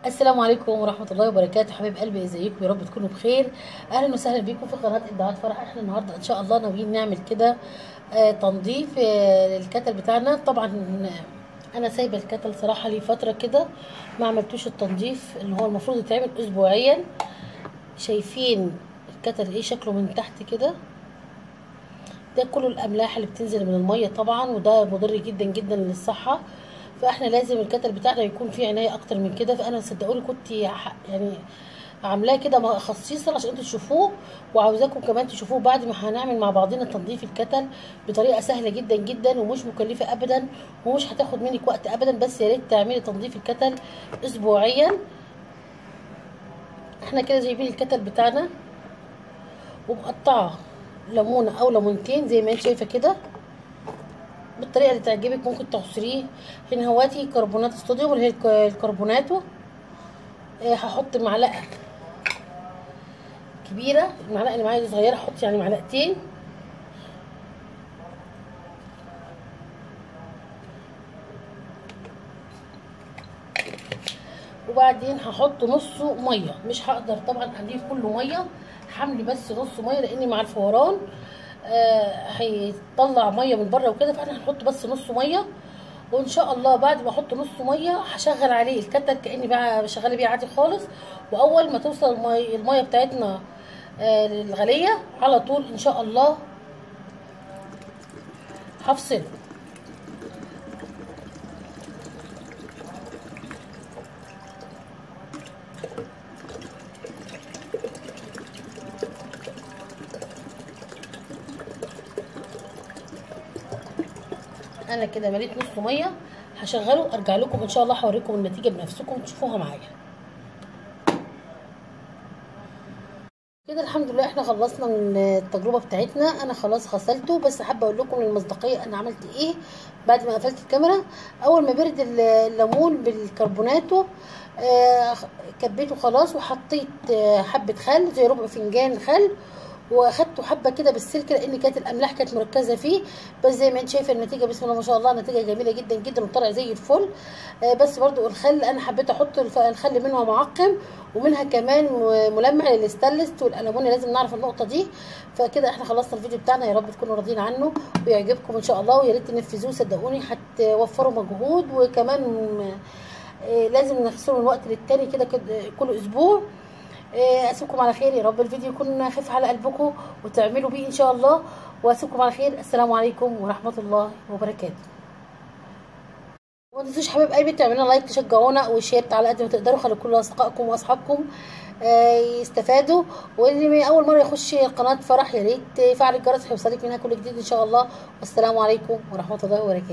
السلام عليكم ورحمة الله وبركاته. حبايب قلبي، ازيكم؟ يا رب تكونوا بخير. اهلا وسهلا بيكم في قناة ابداعات فرح. احنا النهارده ان شاء الله ناويين نعمل كده تنظيف للكتل بتاعنا. طبعا انا سايبه الكتل صراحة لي فترة كده، ما عملتوش التنظيف اللي هو المفروض يتعمل اسبوعيا. شايفين الكتل ايه شكله من تحت كده؟ ده كله الاملاح اللي بتنزل من المية طبعا، وده مضر جدا جدا للصحة. فاحنا لازم الكتل بتاعنا يكون فيه عنايه اكتر من كده. فانا صدقوني كنت يعني عاملاه كده خصيصا عشان انتوا تشوفوه، وعاوزاكم كمان تشوفوه بعد ما هنعمل مع بعضنا تنظيف الكتل بطريقه سهله جدا جدا ومش مكلفه ابدا، ومش هتاخد منك وقت ابدا. بس يا ريت تعملي تنظيف الكتل اسبوعيا. احنا كده جايبين الكتل بتاعنا ومقطعه ليمونه او ليمونتين زي ما انت شايفه كده، بالطريقه اللي تعجبك. ممكن تعصريه. هنا هواتي كربونات الصوديوم اللي هي الكربوناتو. هحط معلقه كبيره، المعلقه اللي معايا دي صغيره، هحط يعني معلقتين. وبعدين هحط نصه ميه، مش هقدر طبعا اضيف كله ميه، حملي بس نص ميه لان مع الفوران هيطلع ميه من بره وكده. فاحنا هنحط بس نص ميه، وان شاء الله بعد ما احط نص ميه هشغل عليه الكتل كاني بقى بشغله بيه عادي خالص. واول ما توصل الميه بتاعتنا للغليه على طول ان شاء الله هفصله. انا كده مليت نص ميه، هشغله ارجع لكم ان شاء الله هوريكم النتيجه بنفسكم تشوفوها معايا. كده الحمد لله احنا خلصنا من التجربه بتاعتنا. انا خلاص غسلته، بس حابه اقول لكم المصداقيه انا عملت ايه بعد ما قفلت الكاميرا. اول ما برد الليمون بالكربوناتو كبيته خلاص، وحطيت حبه خل زي ربع فنجان خل، واخدته حبه كده بالسلك لان كانت الاملاح كانت مركزه فيه. بس زي ما انت شايفه النتيجه بسم الله ما شاء الله، نتيجه جميله جدا جدا وطلع زي الفل. بس برضو الخل انا حبيت احط الخل منها معقم ومنها كمان ملمع للستانلس والالومنيوم، لازم نعرف النقطه دي. فكده احنا خلصنا الفيديو بتاعنا، يا رب تكونوا راضيين عنه ويعجبكم ان شاء الله، ويا ريت تنفذوه. صدقوني هتوفروا مجهود، وكمان لازم نغسله من وقت للتاني كده كل اسبوع. اسيبكم على خير، يا رب الفيديو يكون خفيف على قلبكم وتعملوا بيه ان شاء الله. واسيبكم على خير، السلام عليكم ورحمه الله وبركاته. وما تنسوش حبايب قلبي تعملوا لايك تشجعونا، وشير على قد ما تقدروا، خلوا كل اصدقائكم واصحابكم يستفادوا. واللي اول مره يخش قناه فرح يا ريت يفعل الجرس هيوصلك منها كل جديد ان شاء الله. والسلام عليكم ورحمه الله وبركاته.